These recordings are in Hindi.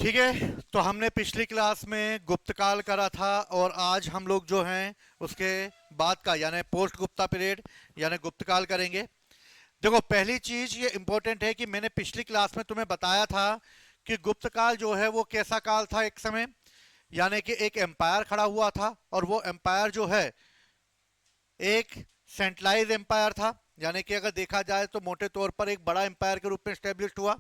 ठीक है, तो हमने पिछली क्लास में गुप्तकाल करा था और आज हम लोग जो हैं उसके बाद का यानी पोस्ट गुप्ता पीरियड यानी गुप्तकाल करेंगे। देखो, पहली चीज ये इंपॉर्टेंट है कि मैंने पिछली क्लास में तुम्हें बताया था कि गुप्तकाल जो है वो कैसा काल था। एक समय यानी कि एक एम्पायर खड़ा हुआ था और वो एम्पायर जो है एक सेंट्रलाइज एम्पायर था, यानी कि अगर देखा जाए तो मोटे तौर पर एक बड़ा एम्पायर के रूप में स्टेब्लिश हुआ।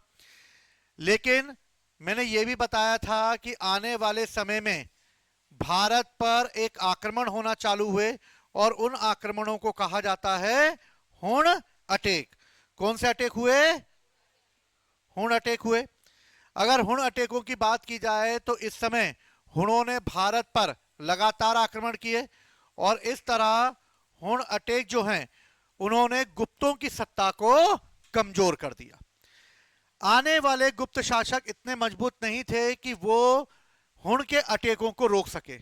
लेकिन मैंने यह भी बताया था कि आने वाले समय में भारत पर एक आक्रमण होना चालू हुए और उन आक्रमणों को कहा जाता है हुण अटैक। कौन से अटैक हुए? हुण अटैक हुए। अगर हुण अटैकों की बात की जाए तो इस समय हुणों ने भारत पर लगातार आक्रमण किए और इस तरह हुण अटैक जो हैं उन्होंने गुप्तों की सत्ता को कमजोर कर दिया। आने वाले गुप्त शासक इतने मजबूत नहीं थे कि वो हुण के अटैकों को रोक सके।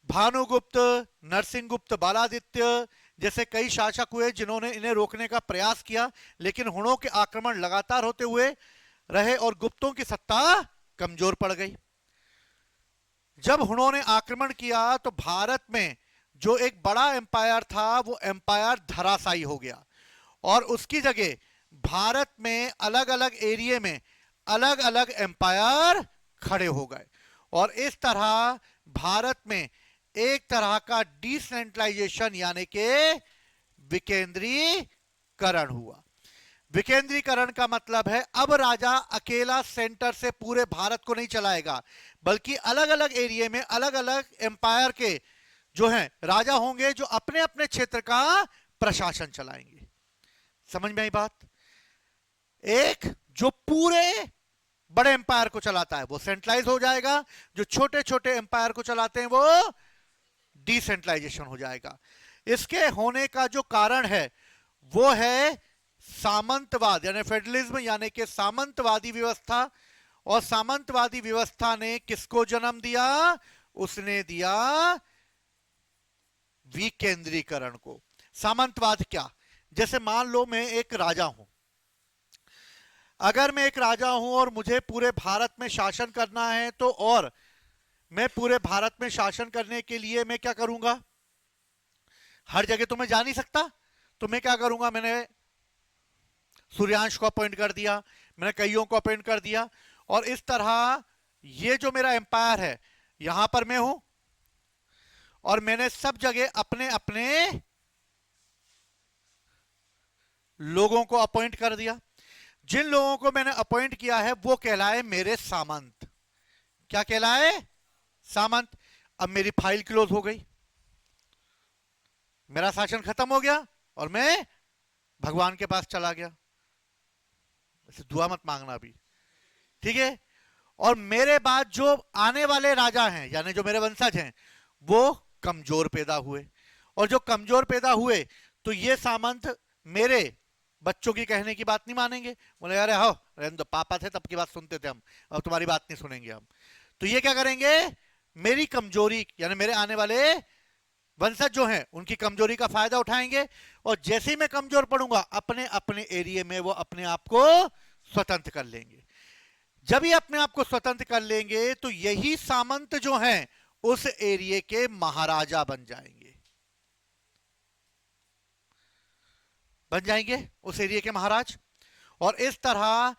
भानुगुप्त, नरसिंहगुप्त, बालादित्य जैसे कई शासक हुए जिन्होंने इन्हें रोकने का प्रयास किया, लेकिन हुणों के आक्रमण लगातार होते हुए रहे और गुप्तों की सत्ता कमजोर पड़ गई। जब हुणों ने आक्रमण किया तो भारत में जो एक बड़ा एम्पायर था वो एम्पायर धराशायी हो गया और उसकी जगह भारत में अलग अलग एरिया में अलग अलग एम्पायर खड़े हो गए और इस तरह भारत में एक तरह का डिसेंट्रलाइजेशन यानी कि विकेंद्रीकरण हुआ। विकेंद्रीकरण का मतलब है अब राजा अकेला सेंटर से पूरे भारत को नहीं चलाएगा, बल्कि अलग अलग एरिया में अलग अलग एम्पायर के जो हैं राजा होंगे जो अपने अपने क्षेत्र का प्रशासन चलाएंगे। समझ में आई बात? एक जो पूरे बड़े एम्पायर को चलाता है वो सेंट्रलाइज हो जाएगा, जो छोटे छोटे एम्पायर को चलाते हैं वो डिसेंट्रलाइजेशन हो जाएगा। इसके होने का जो कारण है वो है सामंतवाद यानी फेडरलिज्म यानी कि सामंतवादी व्यवस्था। और सामंतवादी व्यवस्था ने किसको जन्म दिया? उसने दिया विकेंद्रीकरण को। सामंतवाद क्या? जैसे मान लो मैं एक राजा हूं, अगर मैं एक राजा हूं और मुझे पूरे भारत में शासन करना है तो और मैं पूरे भारत में शासन करने के लिए मैं क्या करूंगा? हर जगह तो मैं जा नहीं सकता, तो मैं क्या करूंगा? मैंने सूर्यांश को अपॉइंट कर दिया, मैंने कईयों को अपॉइंट कर दिया और इस तरह ये जो मेरा एम्पायर है यहां पर मैं हूं और मैंने सब जगह अपने अपने लोगों को अपॉइंट कर दिया। जिन लोगों को मैंने अपॉइंट किया है वो कहलाए मेरे सामंत। क्या कहलाए? सामंत। अब मेरी फाइल क्लोज हो गई, मेरा शासन खत्म हो गया और मैं भगवान के पास चला गया। ऐसे दुआ मत मांगना अभी, ठीक है? और मेरे बाद जो आने वाले राजा हैं यानी जो मेरे वंशज हैं वो कमजोर पैदा हुए और जो कमजोर पैदा हुए तो ये सामंत मेरे बच्चों की कहने की बात नहीं मानेंगे। बोले अरे हो रहने दो, पापा थे तब की बात सुनते थे हम, अब तुम्हारी बात नहीं सुनेंगे हम। तो ये क्या करेंगे? मेरी कमजोरी यानी मेरे आने वाले वंशज जो हैं उनकी कमजोरी का फायदा उठाएंगे और जैसे ही मैं कमजोर पड़ूंगा अपने अपने एरिया में वो अपने आप को स्वतंत्र कर लेंगे। जब ये अपने आप को स्वतंत्र कर लेंगे तो यही सामंत जो हैं उस एरिया के महाराजा बन जाएंगे, उस एरिया के महाराज। और इस तरह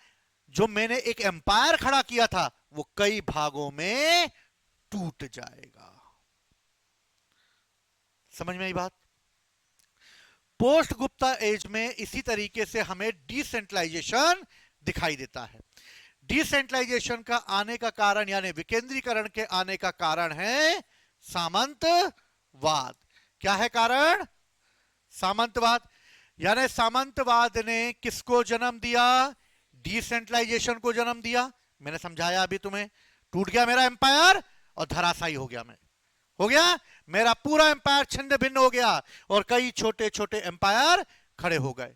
जो मैंने एक एम्पायर खड़ा किया था वो कई भागों में टूट जाएगा। समझ में आई बात? पोस्ट गुप्ता एज में इसी तरीके से हमें डिसेंट्रलाइजेशन दिखाई देता है। डिसेंट्रलाइजेशन का आने का कारण यानी विकेंद्रीकरण के आने का कारण है सामंतवाद। क्या है कारण? सामंतवाद। यानी सामंतवाद ने किसको जन्म दिया? डिसेंट्रलाइजेशन को जन्म दिया। मैंने समझाया अभी तुम्हें, टूट गया मेरा एम्पायर और धराशायी हो गया मैं, हो गया मेरा पूरा एम्पायर छिन्न भिन्न हो गया और कई छोटे छोटे एम्पायर खड़े हो गए।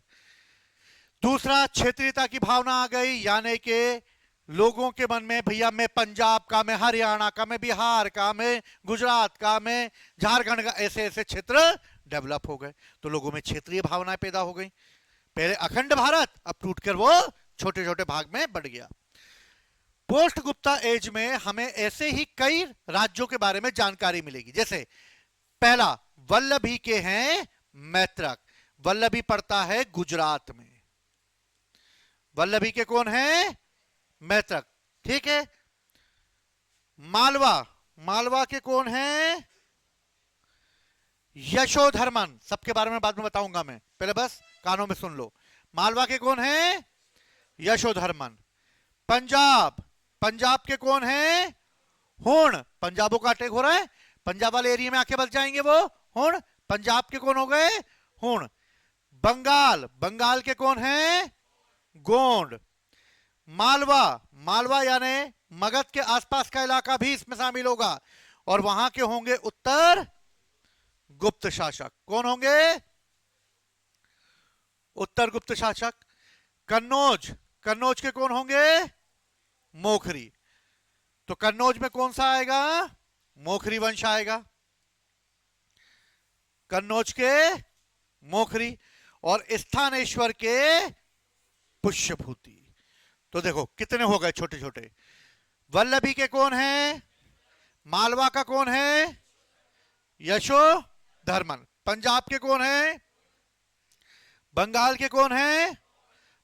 दूसरा, क्षेत्रीयता की भावना आ गई यानी कि लोगों के मन में भैया मैं पंजाब का, मैं हरियाणा का, मैं बिहार का, मैं गुजरात का, मैं झारखंड का, ऐसे ऐसे क्षेत्र डेवलप हो गए तो लोगों में क्षेत्रीय भावनाएं पैदा हो गई। पहले अखंड भारत, अब टूटकर वो छोटे छोटे भाग में बढ़ गया। पोस्ट गुप्ता एज में हमें ऐसे ही कई राज्यों के बारे में जानकारी मिलेगी। जैसे पहला, वल्लभी के हैं मैत्रक। वल्लभी पड़ता है गुजरात में। वल्लभी के कौन है? मैत्रक। ठीक है। मालवा, मालवा के कौन है? यशोधर्मन। सबके बारे में बाद में बताऊंगा मैं, पहले बस कानों में सुन लो। मालवा के कौन है? यशोधर्मन। पंजाब, पंजाब के कौन है? हुण। पंजाबों का अटैक हो रहा है, पंजाब वाले एरिया में आके बच जाएंगे वो हुण। पंजाब के कौन हो गए? हुण। बंगाल, बंगाल के कौन है? गोंड। मालवा, मालवा यानी मगध के आसपास का इलाका भी इसमें शामिल होगा, और वहां के होंगे उत्तर गुप्त शासक। कौन होंगे? उत्तर गुप्त शासक। कन्नौज, कन्नौज के कौन होंगे? मोखरी। तो कन्नौज में कौन सा आएगा? मोखरी वंश आएगा। कन्नौज के मोखरी। और स्थानेश्वर के पुष्यभूति। तो देखो कितने हो गए छोटे छोटे। वल्लभी के कौन है? मालवा का कौन है? यशोधर्मन। पंजाब के कौन है? बंगाल के कौन है?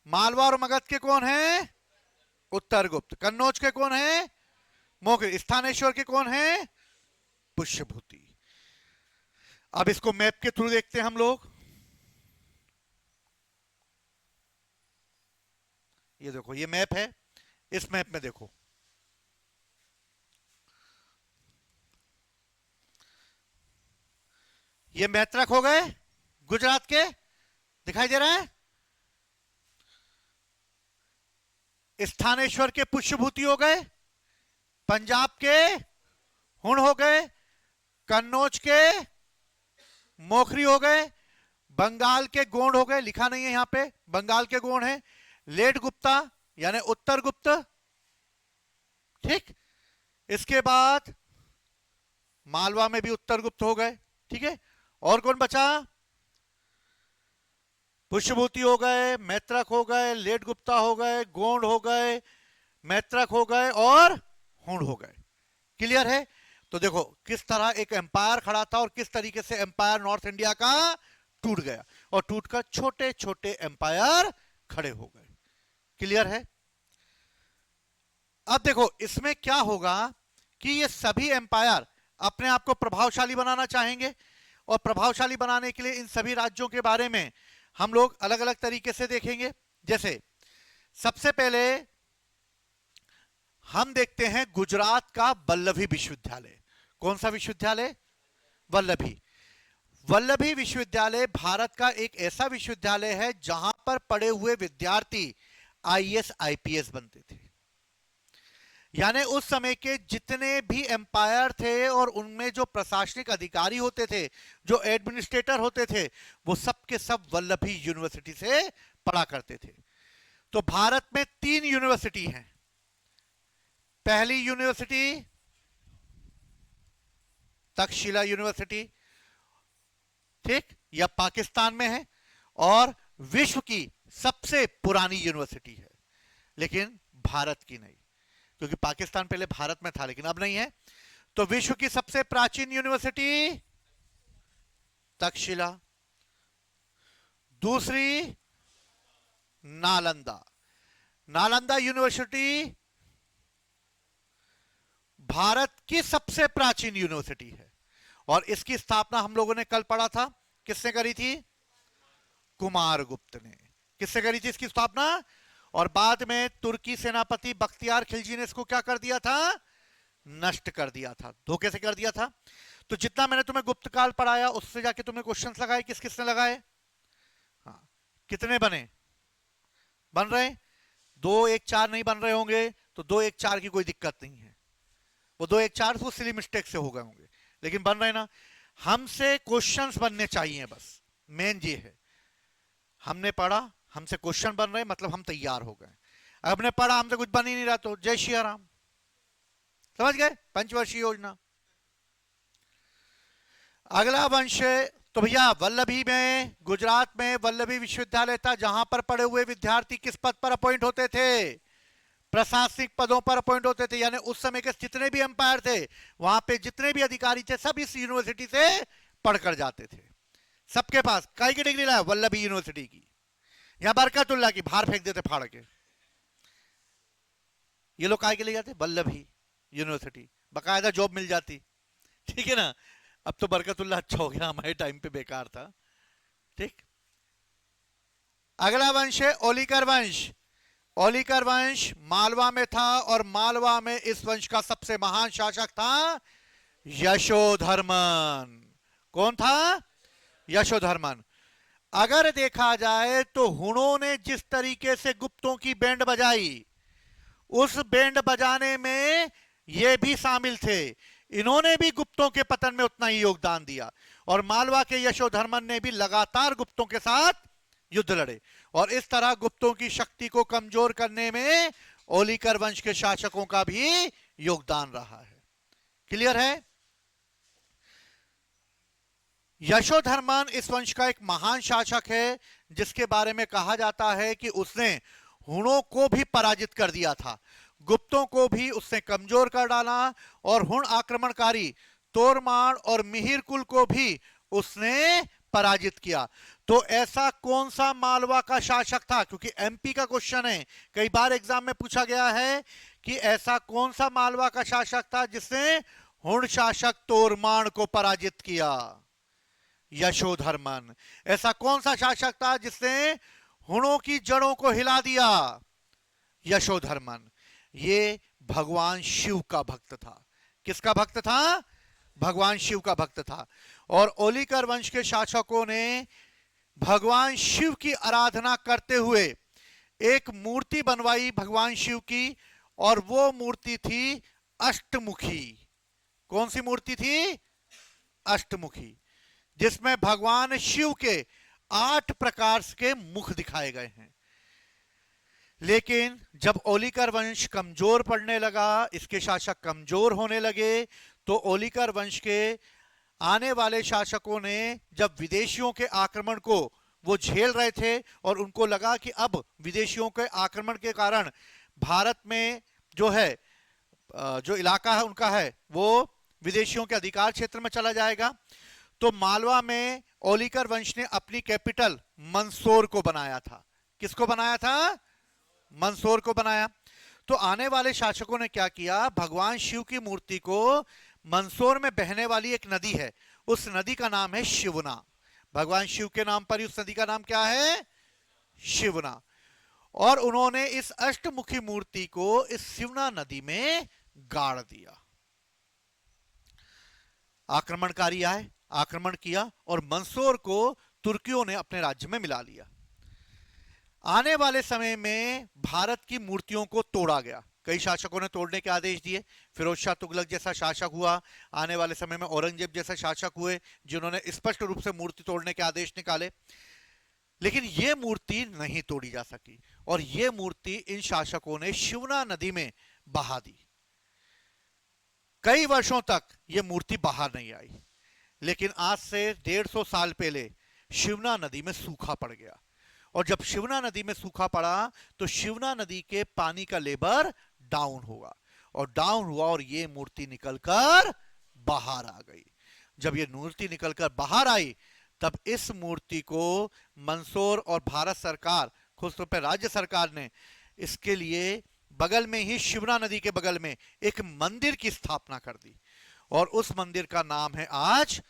मालवा और मगध के कौन है? उत्तर गुप्त। कन्नौज के कौन है? मोखरी। स्थानेश्वर के कौन है? पुष्यभूति। अब इसको मैप के थ्रू देखते हैं हम लोग। ये देखो, ये मैप है। इस मैप में देखो, ये मैत्रक हो गए गुजरात के, दिखाई दे रहा है। स्थानेश्वर के पुष्यभूति हो गए, पंजाब के हुण हो गए, कन्नौज के मोखरी हो गए, बंगाल के गोंड हो गए। लिखा नहीं है यहां पे, बंगाल के गोंड है। लेट गुप्ता यानी उत्तर गुप्त। ठीक। इसके बाद मालवा में भी उत्तर गुप्त हो गए। ठीक है। और कौन बचा? पुष्यभूति हो गए, मैत्रक हो गए, लेट गुप्ता हो गए, गोंड हो गए, मैत्रक हो गए और हुण हो गए। क्लियर है? तो देखो किस तरह एक एम्पायर खड़ा था और किस तरीके से एम्पायर नॉर्थ इंडिया का टूट गया, और टूटकर छोटे छोटे एम्पायर खड़े हो गए। क्लियर है? अब देखो इसमें क्या होगा कि ये सभी एम्पायर अपने आप को प्रभावशाली बनाना चाहेंगे, और प्रभावशाली बनाने के लिए इन सभी राज्यों के बारे में हम लोग अलग अलग तरीके से देखेंगे। जैसे सबसे पहले हम देखते हैं गुजरात का वल्लभी विश्वविद्यालय। कौन सा विश्वविद्यालय? वल्लभी। वल्लभी विश्वविद्यालय भारत का एक ऐसा विश्वविद्यालय है जहां पर पढ़े हुए विद्यार्थी आईएएस आईपीएस बनते थे। यानी उस समय के जितने भी एम्पायर थे और उनमें जो प्रशासनिक अधिकारी होते थे, जो एडमिनिस्ट्रेटर होते थे, वो सब के सब वल्लभी यूनिवर्सिटी से पढ़ा करते थे। तो भारत में 3 यूनिवर्सिटी हैं। पहली यूनिवर्सिटी तक्षशिला यूनिवर्सिटी, ठीक, या पाकिस्तान में है, और विश्व की सबसे पुरानी यूनिवर्सिटी है, लेकिन भारत की नहीं, क्योंकि पाकिस्तान पहले भारत में था लेकिन अब नहीं है। तो विश्व की सबसे प्राचीन यूनिवर्सिटी तक्षशिला। दूसरी नालंदा। नालंदा यूनिवर्सिटी भारत की सबसे प्राचीन यूनिवर्सिटी है, और इसकी स्थापना हम लोगों ने कल पढ़ा था, किसने करी थी? कुमारगुप्त ने। किससे करी थी इसकी स्थापना? और बाद में तुर्की सेनापति बख्तियार खिलजी ने इसको क्या कर दिया था? नष्ट कर दिया था, धोखे से कर दिया था। तो जितना मैंने तुम्हें गुप्त काल पढ़ाया उससे जाके तुम्हें क्वेश्चंस लगाए, किस किसने लगाए? हाँ, कितने बने? बन रहे 2 1 4 नहीं बन रहे होंगे तो 2 1 4 की कोई दिक्कत नहीं है, वो 2 1 4 तो सिली मिस्टेक से हो गए होंगे, लेकिन बन रहे ना। हमसे क्वेश्चंस बनने चाहिए, बस मेन ये है। हमने पढ़ा, हमसे क्वेश्चन बन रहे, मतलब हम तैयार हो गए। हमने पढ़ा, हमसे कुछ बन ही नहीं रहा, तो जय श्री राम। समझ गए? पंचवर्षीय योजना। अगला वंश, तो भैया वल्लभी में, गुजरात में वल्लभी विश्वविद्यालय था, जहां पर पढ़े हुए विद्यार्थी किस पद पर अपॉइंट होते थे? प्रशासनिक पदों पर अपॉइंट होते थे, यानी उस समय के जितने भी एम्पायर थे वहां पे जितने भी अधिकारी थे सब इस यूनिवर्सिटी से पढ़कर जाते थे। सबके पास कई की डिग्री लाया, वल्लभी यूनिवर्सिटी की, या बरकतुल्ला की, बाहर फेंक देते फाड़ के। ये लोग काय के ले जाते, वल्लभी यूनिवर्सिटी, बकायदा जॉब मिल जाती, ठीक है ना। अब तो बरकतुल्ला अच्छा हो गया, हमारे टाइम पे बेकार था, ठीक। अगला वंश है ओलिकर वंश। ओलिकर वंश मालवा में था और मालवा में इस वंश का सबसे महान शासक था यशोधर्मन। कौन था? यशोधर्मन। अगर देखा जाए तो हुणों ने जिस तरीके से गुप्तों की बैंड बजाई, उस बैंड बजाने में ये भी शामिल थे। इन्होंने भी गुप्तों के पतन में उतना ही योगदान दिया और मालवा के यशोधर्मन ने भी लगातार गुप्तों के साथ युद्ध लड़े और इस तरह गुप्तों की शक्ति को कमजोर करने में ओलिकर वंश के शासकों का भी योगदान रहा है। क्लियर है? यशोधर्मन इस वंश का एक महान शासक है जिसके बारे में कहा जाता है कि उसने हुणों को भी पराजित कर दिया था, गुप्तों को भी उसने कमजोर कर डाला और हुण आक्रमणकारी तोरमाण और मिहिर कुल को भी उसने पराजित किया। तो ऐसा कौन सा मालवा का शासक था, क्योंकि एमपी का क्वेश्चन है, कई बार एग्जाम में पूछा गया है कि ऐसा कौन सा मालवा का शासक था जिसने हुण शासक तोरमाण को पराजित किया? यशोधर्मन। ऐसा कौन सा शासक था जिसने हुणों की जड़ों को हिला दिया? यशोधर्मन। ये भगवान शिव का भक्त था। किसका भक्त था? भगवान शिव का भक्त था। और ओलिकर वंश के शासकों ने भगवान शिव की आराधना करते हुए एक मूर्ति बनवाई भगवान शिव की, और वो मूर्ति थी अष्टमुखी। कौन सी मूर्ति थी? अष्टमुखी, जिसमें भगवान शिव के 8 प्रकार के मुख दिखाए गए हैं। लेकिन जब ओलिकर वंश कमजोर पड़ने लगा, इसके शासक कमजोर होने लगे, तो ओलिकर वंश के आने वाले शासकों ने जब विदेशियों के आक्रमण को वो झेल रहे थे और उनको लगा कि अब विदेशियों के आक्रमण के कारण भारत में जो है जो इलाका है उनका है वो विदेशियों के अधिकार क्षेत्र में चला जाएगा, तो मालवा में ओलिकर वंश ने अपनी कैपिटल मंदसौर को बनाया था। किसको बनाया था? मंदसौर को बनाया। तो आने वाले शासकों ने क्या किया, भगवान शिव की मूर्ति को मंदसौर में बहने वाली एक नदी है, उस नदी का नाम है शिवना। भगवान शिव के नाम पर उस नदी का नाम क्या है? शिवना। और उन्होंने इस अष्टमुखी मूर्ति को इस शिवना नदी में गाड़ दिया। आक्रमणकारी आए, आक्रमण किया और मंदसौर को तुर्कियों ने अपने राज्य में मिला लिया। आने वाले समय में भारत की मूर्तियों को तोड़ा गया, कई शासकों ने तोड़ने के आदेश दिए। फिरोज शाह तुगलक जैसा शासक हुआ, आने वाले समय में औरंगजेब जैसे शासक हुए जिन्होंने स्पष्ट रूप से मूर्ति तोड़ने के आदेश निकाले, लेकिन यह मूर्ति नहीं तोड़ी जा सकी और यह मूर्ति इन शासकों ने शिवना नदी में बहा दी। कई वर्षों तक यह मूर्ति बाहर नहीं आई, लेकिन आज से 150 साल पहले शिवना नदी में सूखा पड़ गया और जब शिवना नदी में सूखा पड़ा तो शिवना नदी के पानी का लेवल डाउन होगा और डाउन हुआ और ये मूर्ति निकलकर बाहर आ गई। जब ये मूर्ति निकलकर बाहर आई तब इस मूर्ति को मंदसौर और भारत सरकार, खासतौर पर राज्य सरकार ने इसके लिए बगल में ही शिवना नदी के बगल में एक मंदिर की स्थापना कर दी और उस मंदिर का नाम है आज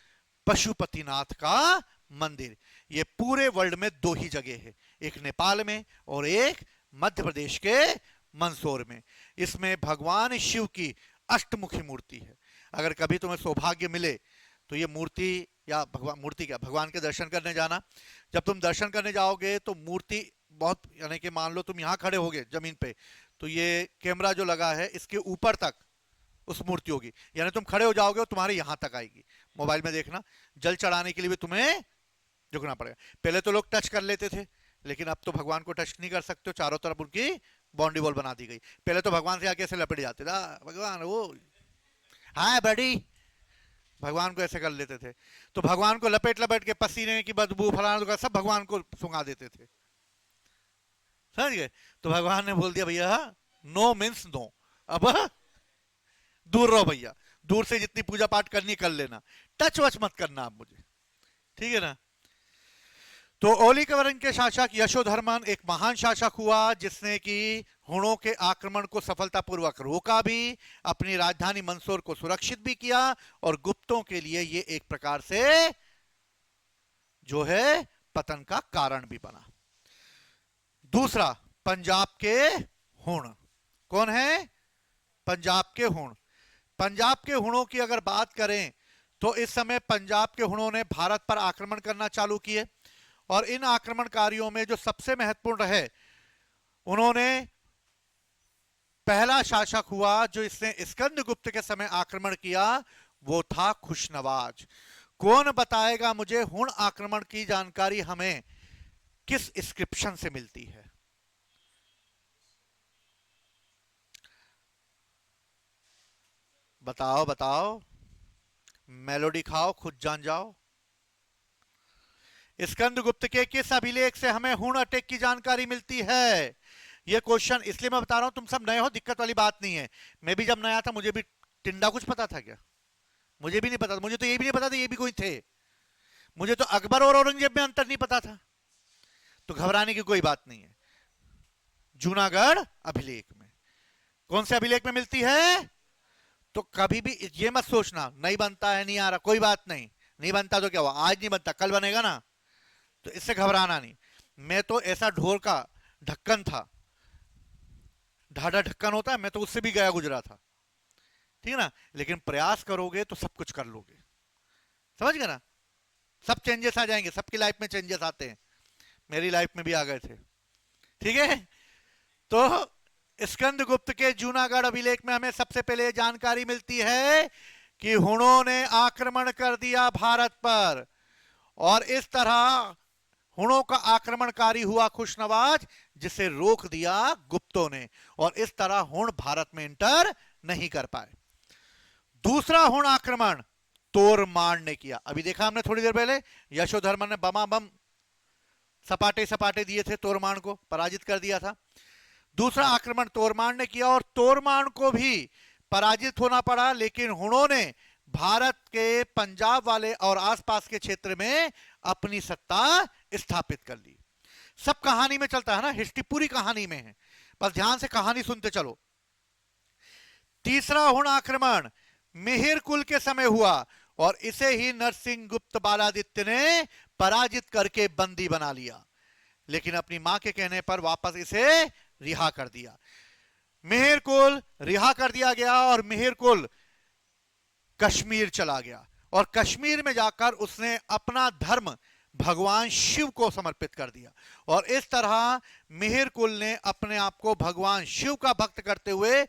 पशुपतिनाथ का मंदिर। ये पूरे वर्ल्ड में 2 ही जगह है, एक नेपाल में और एक मध्य प्रदेश के मंदसौर में। इसमें भगवान शिव की अष्टमुखी मूर्ति है। अगर कभी तुम्हें सौभाग्य मिले तो ये मूर्ति या भगवान के दर्शन करने जाना। जब तुम दर्शन करने जाओगे तो मूर्ति बहुत, यानी कि मान लो तुम यहां खड़े होगे जमीन पे, तो ये कैमरा जो लगा है इसके ऊपर तक उस मूर्ति होगी, यानी तुम खड़े हो जाओगे और तुम्हारे यहां तक आएगी। मोबाइल में देखना, जल चढ़ाने के लिए भी तुम्हें झुकना पड़ेगा। पहले तो लोग टच कर लेते थे, लेकिन अब तो भगवान को टच नहीं कर सकते, चारों तरफ उनकी बाउंड्री वॉल बना दी गई। पहले तो भगवान से आके ऐसे लपेट जाते थे, भगवान वो हाय बड़ी, भगवान को ऐसे कर लेते थे। तो भगवान को लपेट लपेट के पसीने की बदबू फलाना सब भगवान को सुंगा देते थे, समझ गए। तो भगवान ने बोल दिया भैया नो मीन्स नो। अब दूर रहो भैया, दूर से जितनी पूजा पाठ करनी कर लेना, टच वच मत करना आप मुझे, ठीक है ना। तो ओलिकवरन के शासक यशोधर्मन एक महान शासक हुआ जिसने कि हुणों के आक्रमण को सफलतापूर्वक रोका भी, अपनी राजधानी मंदसौर को सुरक्षित भी किया, और गुप्तों के लिए ये एक प्रकार से जो है पतन का कारण भी बना। दूसरा, पंजाब के हुण। कौन है? पंजाब के हुण। पंजाब के हुणों की अगर बात करें तो इस समय पंजाब के हुणों ने भारत पर आक्रमण करना चालू किए, और इन आक्रमणकारियों में जो सबसे महत्वपूर्ण है, उन्होंने पहला शासक हुआ जो इसने स्कंदगुप्त के समय आक्रमण किया, वो था खुशनवाज। कौन बताएगा मुझे हुण आक्रमण की जानकारी हमें किस इंस्क्रिप्शन से मिलती है? बताओ बताओ, मेलोडी खाओ, खुद जान जाओ। स्कंदगुप्त के किस अभिलेख से हमें हुण अटैक की जानकारी मिलती है? यह क्वेश्चन इसलिए मैं बता रहा हूं, तुम सब नए हो, दिक्कत वाली बात नहीं है। मैं भी जब नया था मुझे भी टिंडा कुछ पता था क्या? मुझे भी नहीं पता था, मुझे तो ये भी नहीं पता था ये भी कोई थे। मुझे तो अकबर और औरंगजेब में अंतर नहीं पता था। तो घबराने की कोई बात नहीं है। जूनागढ़ अभिलेख में, कौन से अभिलेख में मिलती है? तो कभी भी ये मत सोचना नहीं बनता है, नहीं आ रहा, कोई बात नहीं। नहीं बनता तो क्या हुआ, आज नहीं बनता कल बनेगा ना, तो इससे घबराना नहीं। मैं तो ऐसा ढोर का ढक्कन था, ढाढ़ा ढक्कन होता है, मैं तो उससे भी गया गुजरा था, ठीक है ना। लेकिन प्रयास करोगे तो सब कुछ कर लोगे, समझ गए ना। सब चेंजेस आ जाएंगे, सबकी लाइफ में चेंजेस आते हैं, मेरी लाइफ में भी आ गए थे, ठीक है। तो स्कंदगुप्त के जूनागढ़ अभिलेख में हमें सबसे पहले जानकारी मिलती है कि हुणों ने आक्रमण कर दिया भारत पर, और इस तरह हुणों का आक्रमणकारी हुआ खुशनवाज, जिसे रोक दिया गुप्तों ने, और इस तरह हुण भारत में इंटर नहीं कर पाए। दूसरा हुण आक्रमण तोरमाण ने किया। अभी देखा हमने थोड़ी देर पहले, यशोधर्मन ने बमा बम सपाटे सपाटे दिए थे, तोरमाण को पराजित कर दिया था। दूसरा आक्रमण तोरमाण ने किया, और तोरमाण को भी पराजित होना पड़ा, लेकिन हुणों ने भारत के पंजाब वाले और आसपास के क्षेत्र में अपनी सत्ता स्थापित कर ली। सब कहानी में चलता है ना, हिस्ट्री पूरी कहानी में है, बस ध्यान से कहानी सुनते चलो। तीसरा हुण आक्रमण मिहिर कुल के समय हुआ, और इसे ही नरसिंह गुप्त बालादित्य ने पराजित करके बंदी बना लिया, लेकिन अपनी मां के कहने पर वापस इसे रिहा कर दिया। मिहिर कुल रिहा कर दिया गया, और मिहिर कुल कश्मीर चला गया, और कश्मीर में जाकर उसने अपना धर्म भगवान शिव को समर्पित कर दिया, और इस तरह मिहिर कुल ने अपने आप को भगवान शिव का भक्त करते हुए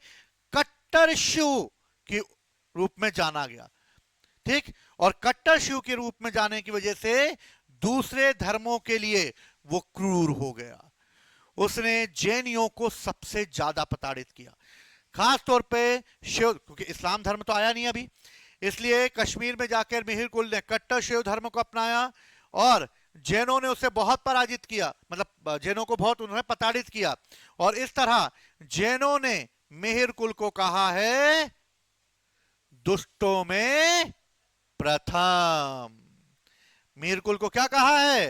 कट्टर शिव के रूप में जाना गया, ठीक। और कट्टर शिव के रूप में जाने की वजह से दूसरे धर्मों के लिए वो क्रूर हो गया। उसने जैनियों को सबसे ज्यादा प्रताड़ित किया, खास तौर पे शिव, क्योंकि इस्लाम धर्म तो आया नहीं अभी, इसलिए कश्मीर में जाकर मिहिर कुल ने कट्टर शिव धर्म को अपनाया, और जैनों ने उसे बहुत पराजित किया, मतलब जैनों को बहुत उन्होंने प्रताड़ित किया, और इस तरह जैनों ने मिहिर कुल को कहा है दुष्टों में प्रथम। मिहिर कुल को क्या कहा है?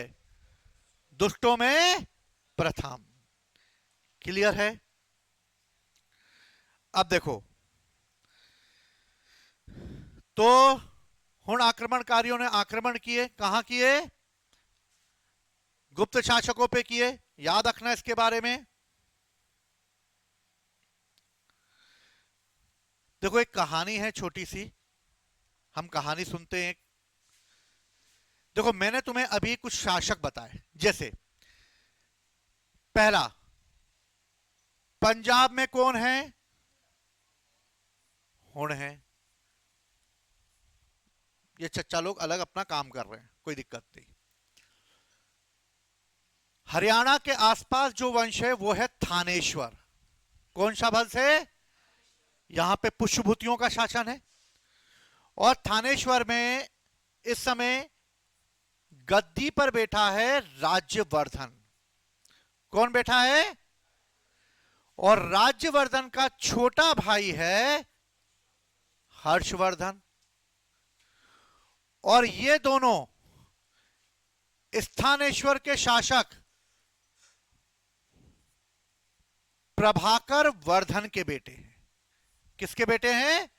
दुष्टों में प्रथम। क्लियर है? अब देखो, तो हुण आक्रमणकारियों ने आक्रमण किए, कहां किए? गुप्त शासकों पे किए, याद रखना इसके बारे में। देखो एक कहानी है छोटी सी, हम कहानी सुनते हैं। देखो मैंने तुम्हें अभी कुछ शासक बताए, जैसे पहला पंजाब में कौन है? हुण है। ये चच्चा लोग अलग अपना काम कर रहे हैं, कोई दिक्कत नहीं। हरियाणा के आसपास जो वंश है वो है थानेश्वर। कौन सा वंश है? यहां पे पुष्यभूतियों का शासन है, और थानेश्वर में इस समय गद्दी पर बैठा है राज्यवर्धन। कौन बैठा है? और राज्यवर्धन का छोटा भाई है हर्षवर्धन। और ये दोनों स्थानेश्वर के शासक प्रभाकर वर्धन के बेटे हैं। किसके बेटे हैं?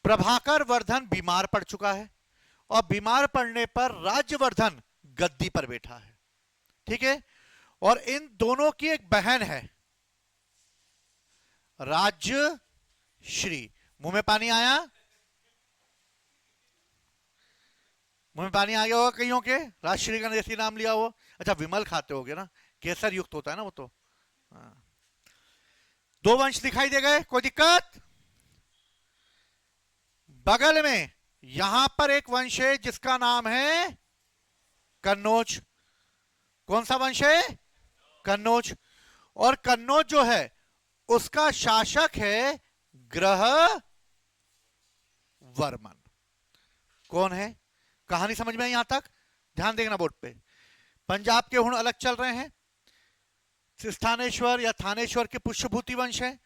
प्रभाकर वर्धन बीमार पड़ चुका है और बीमार पड़ने पर राज्यवर्धन गद्दी पर बैठा है। ठीक है। और इन दोनों की एक बहन है राजश्री। मुंह में पानी आया? मुंह में पानी आ गया होगा कईयों के, राजश्री का देसी नाम लिया हो। अच्छा, विमल खाते होगे ना, केसर युक्त होता है ना वो तो। हाँ। दो वंश दिखाई दे गए, कोई दिक्कत? बगल में यहां पर एक वंश है जिसका नाम है कन्नौज। कौन सा वंश है? कन्नौज। और कन्नौज जो है उसका शासक है ग्रहवर्मन। कौन है? कहानी समझ में आई यहां तक? ध्यान देखना बोर्ड पे। पंजाब के हुण अलग चल रहे हैं। स्थानेश्वर या थानेश्वर के पुष्यभूति वंश है।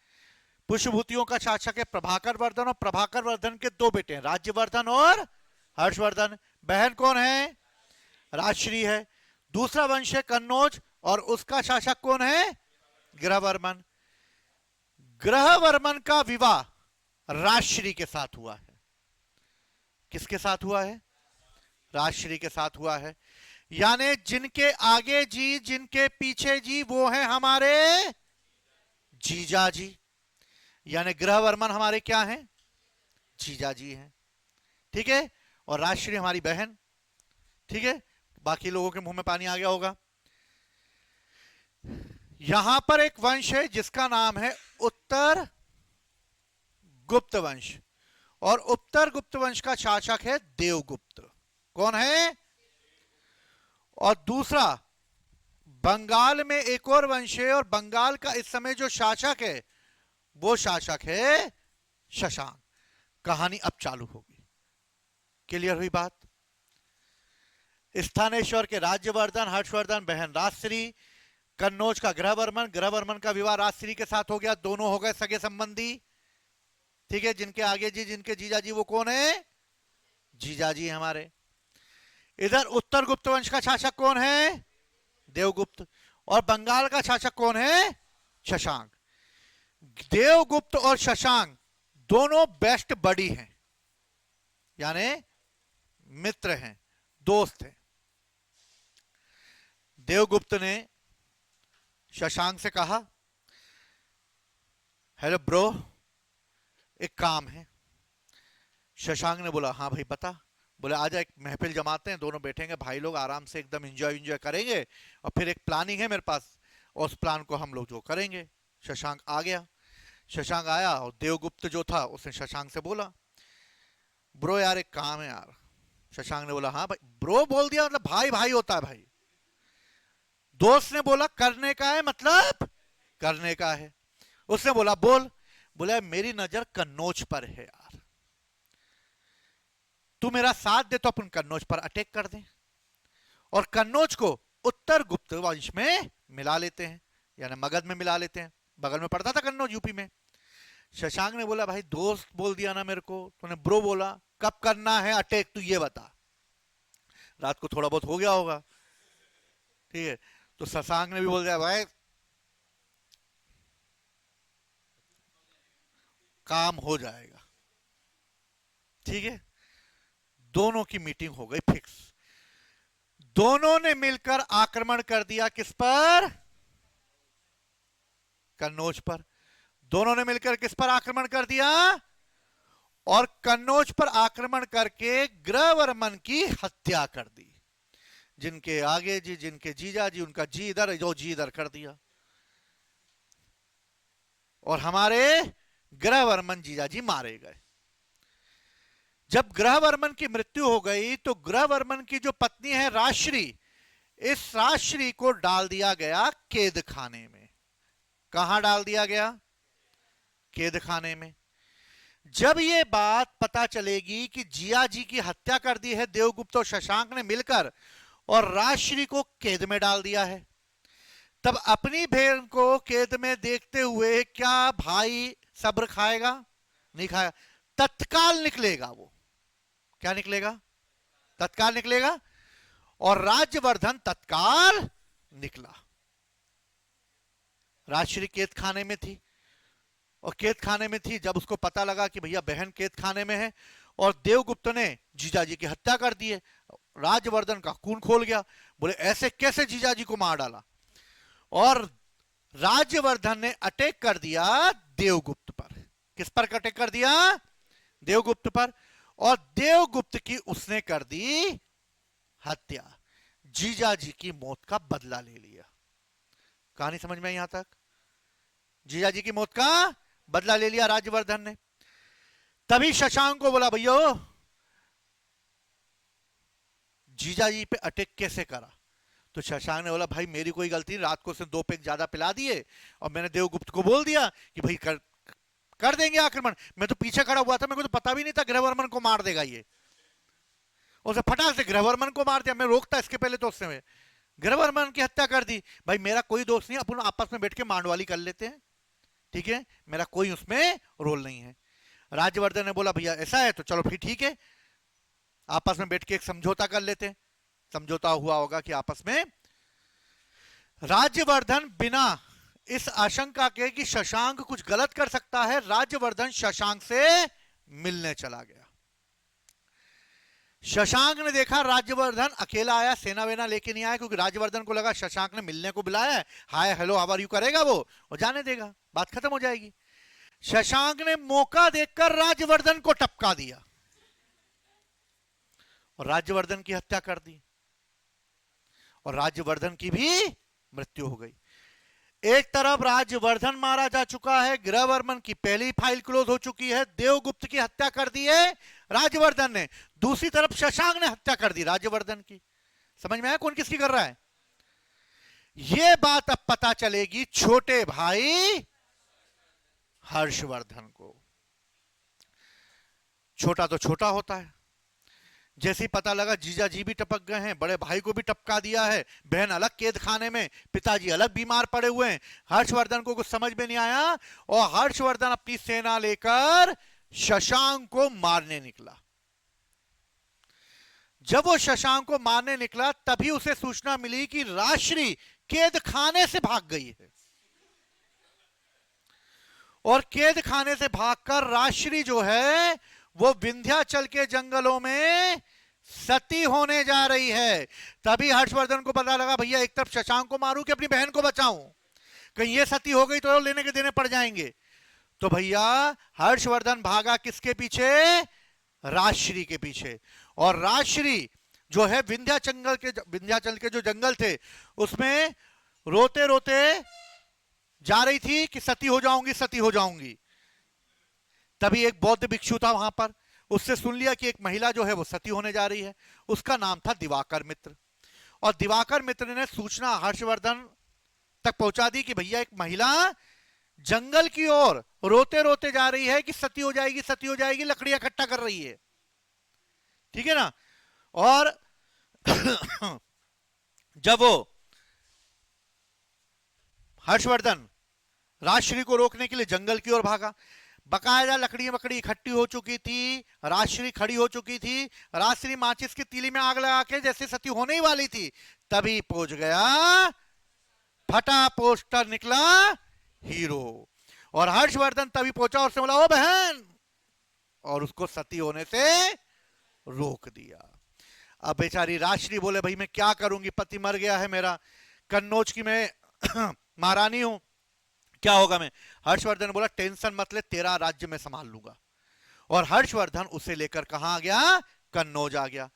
पुष्यभूतियों का शासक है प्रभाकर वर्धन, और प्रभाकर वर्धन के दो बेटे हैं, राज्यवर्धन और हर्षवर्धन। बहन कौन है? राजश्री है। दूसरा वंश है कन्नौज और उसका शासक कौन है? ग्रहवर्मन। ग्रहवर्मन का विवाह राजश्री के साथ हुआ है। किसके साथ हुआ है? राजश्री के साथ हुआ है। यानी जिनके आगे जी जिनके पीछे जी वो है हमारे जीजा जी। यानी ग्रहवर्मन हमारे क्या हैं? जीजा जी हैं। ठीक है। और राजश्री हमारी बहन। ठीक है। बाकी लोगों के मुंह में पानी आ गया होगा। यहां पर एक वंश है जिसका नाम है उत्तर गुप्त वंश, और उत्तर गुप्त वंश का शासक है देवगुप्त। कौन है? और दूसरा बंगाल में एक और वंश है, और बंगाल का इस समय जो शासक है वो शासक है शशांक। कहानी अब चालू होगी। क्लियर हुई बात? स्थानेश्वर के राज्यवर्धन, हर्षवर्धन बहन राजश्री, कन्नौज का ग्रहवर्मन, ग्रहवर्मन का विवाह राजश्री के साथ हो गया। दोनों हो गए सगे संबंधी। ठीक है। जिनके आगे जी जिनके जीजा जी वो कौन है? जीजा जी हमारे। इधर उत्तर गुप्त वंश का शासक कौन है? देवगुप्त। और बंगाल का शासक कौन है? शशांक। देवगुप्त और शशांक दोनों बेस्ट बडी हैं, यानी मित्र हैं, दोस्त हैं। देवगुप्त ने शशांक से कहा, हेलो ब्रो, एक काम है। शशांक ने बोला, हाँ भाई बता। बोले, आजा एक महफिल जमाते हैं, दोनों बैठेंगे भाई लोग, आराम से एकदम एंजॉय करेंगे, और फिर एक प्लानिंग है मेरे पास, और उस प्लान को हम लोग जो करेंगे। शशांक आ गया। शशांक आया और देवगुप्त जो था उसने शशांक से बोला, ब्रो यार एक काम है यार। शशांक ने बोला, हाँ भाई। ब्रो बोल दिया मतलब भाई भाई होता है भाई। दोस्त ने बोला करने का है, मतलब करने का है। उसने बोला बोल। बोला, मेरी नजर कन्नौज पर है यार, तू मेरा साथ दे तो अपन कन्नौज पर अटैक कर दें, और कन्नौज को उत्तर गुप्त वंश में मिला लेते हैं, यानी मगध में मिला लेते हैं। बगल में पड़ता था कन्नौज, यूपी में। शशांक ने बोला, भाई दोस्त बोल दिया ना मेरे को, तूने ब्रो बोला, कब करना है अटैक तू ये बता। रात को थोड़ा बहुत हो गया होगा। ठीक है। तो शशांक ने भी बोल दिया, भाई काम हो जाएगा। ठीक है। दोनों की मीटिंग हो गई फिक्स। दोनों ने मिलकर आक्रमण कर दिया, किस पर? कन्नौज पर। दोनों ने मिलकर किस पर आक्रमण कर दिया? और कन्नौज पर आक्रमण करके ग्रहवर्मन की हत्या कर दी। जिनके आगे जी जिनके जीजा जी उनका जी इधर, जो जी इधर कर दिया, और हमारे ग्रहवर्मन जीजा जी मारे गए। जब ग्रहवर्मन की मृत्यु हो गई तो ग्रहवर्मन की जो पत्नी है राजश्री, इस राजश्री को डाल दिया गया कैद खाने में। कहां डाल दिया गया? कैद खाने में। जब यह बात पता चलेगी कि जिया जी की हत्या कर दी है देवगुप्त और शशांक ने मिलकर, और राजश्री को कैद में डाल दिया है, तब अपनी बहन को कैद में देखते हुए क्या भाई सब्र खाएगा? नहीं खाएगा। तत्काल निकलेगा वो। क्या निकलेगा? तत्काल निकलेगा। और राज्यवर्धन तत्काल निकला। राजश्री कैद खाने में थी, और कैद खाने में थी जब उसको पता लगा कि भैया बहन कैद खाने में है और देवगुप्त ने जीजाजी की हत्या कर दी है। राजवर्धन का खून खोल गया, बोले ऐसे कैसे जीजाजी को मार डाला। और राज्यवर्धन ने अटैक कर दिया देवगुप्त पर। किस पर अटैक कर दिया? देवगुप्त पर। और देवगुप्त की उसने कर दी हत्या। जीजाजी की मौत का बदला ले लिया। कहानी समझ में आई यहां तक? जीजाजी की मौत का बदला ले लिया राज्यवर्धन ने। तभी शशांक को बोला भैया जीजाजी पे अटैक कैसे करा? तो शशांक ने बोला भाई मेरी कोई गलती नहीं, रात को उसने 2 पैक ज्यादा पिला दिए और मैंने देवगुप्त को बोल दिया कि भाई कर देंगे आक्रमण। मैं तो पीछे खड़ा हुआ था, मेरे को तो पता भी नहीं था गृहवर्मन को मार देगा ये। उसे फटाक से गृहवर्मन को मार दिया। मैं रोकता इसके पहले तो उसने गृहवर्मन की हत्या कर दी। भाई मेरा कोई दोस्त नहीं, अपन आपस में बैठ के मांडवाली कर लेते हैं, ठीक है, मेरा कोई उसमें रोल नहीं है। राज्यवर्धन ने बोला भैया ऐसा है तो चलो फिर ठीक है, आपस में बैठ के एक समझौता कर लेते हैं। समझौता हुआ होगा कि आपस में राज्यवर्धन बिना इस आशंका के कि शशांक कुछ गलत कर सकता है, राज्यवर्धन शशांक से मिलने चला गया। शशांक ने देखा राज्यवर्धन अकेला आया, सेना वेना लेके नहीं आया, क्योंकि राज्यवर्धन को लगा शशांक ने मिलने को बुलाया है, hi hello how are you करेगा वो और जाने देगा, बात खत्म हो जाएगी। शशांक ने मौका देखकर राज्यवर्धन को टपका दिया और राज्यवर्धन की हत्या कर दी और राज्यवर्धन की भी मृत्यु हो गई। एक तरफ राज्यवर्धन मारा जा चुका है, गृहवर्मन की पहली फाइल क्लोज हो चुकी है, देवगुप्त की हत्या कर दी है राज्यवर्धन ने, दूसरी तरफ शशांक ने हत्या कर दी राज्यवर्धन की। समझ में आया कौन किसकी कर रहा है? यह बात अब पता चलेगी छोटे भाई हर्षवर्धन को। छोटा तो छोटा होता है, जैसे ही पता लगा जीजा जी भी टपक गए हैं, बड़े भाई को भी टपका दिया है, बहन अलग कैद खाने में, पिताजी अलग बीमार पड़े हुए हैं, हर्षवर्धन को कुछ समझ में नहीं आया और हर्षवर्धन अपनी सेना लेकर शशांक को मारने निकला। जब वो शशांक को मारने निकला तभी उसे सूचना मिली कि राजश्री कैद खाने से भाग गई है और कैद खाने से भागकर राजश्री जो है वो विंध्याचल के जंगलों में सती होने जा रही है। तभी हर्षवर्धन को पता लगा भैया एक तरफ शशांक को मारूं कि अपनी बहन को बचाऊं, कहीं ये सती हो गई तो लेने के देने पड़ जाएंगे। तो भैया हर्षवर्धन भागा किसके पीछे? राजश्री के पीछे। और राजश्री जो है विंध्याचल के जो जंगल थे उसमें रोते रोते जा रही थी कि सती हो जाऊंगी, सती हो जाऊंगी। तभी एक बौद्ध भिक्षु था वहां पर, उससे सुन लिया कि एक महिला जो है वो सती होने जा रही है। उसका नाम था दिवाकर मित्र। और दिवाकर मित्र ने सूचना हर्षवर्धन तक पहुंचा दी कि भैया एक महिला जंगल की ओर रोते रोते जा रही है कि सती हो जाएगी, सती हो जाएगी, लकड़ियां इकट्ठा कर रही है, ठीक है ना। और जब वो हर्षवर्धन राजश्री को रोकने के लिए जंगल की ओर भागा, बकायदा लकड़ी वकड़ी इकट्ठी हो चुकी थी, राजश्री खड़ी हो चुकी थी, राजश्री माचिस की तीली में आग लगा के जैसे सती होने ही वाली थी, तभी पहुंच गया, फटा पोस्टर निकला हीरो। और हर्षवर्धन तभी पहुंचा और उसने बोला ओ बहन, और उसको सती होने से रोक दिया। अब बेचारी राजश्री बोले भाई मैं क्या करूंगी, पति मर गया है मेरा, कन्नौज की मैं महारानी हूं, क्या होगा मैं। हर्षवर्धन ने बोला टेंशन मत ले, तेरा राज्य मैं संभाल लूंगा। और हर्षवर्धन उसे लेकर कहां गया? कन्नौज आ गया।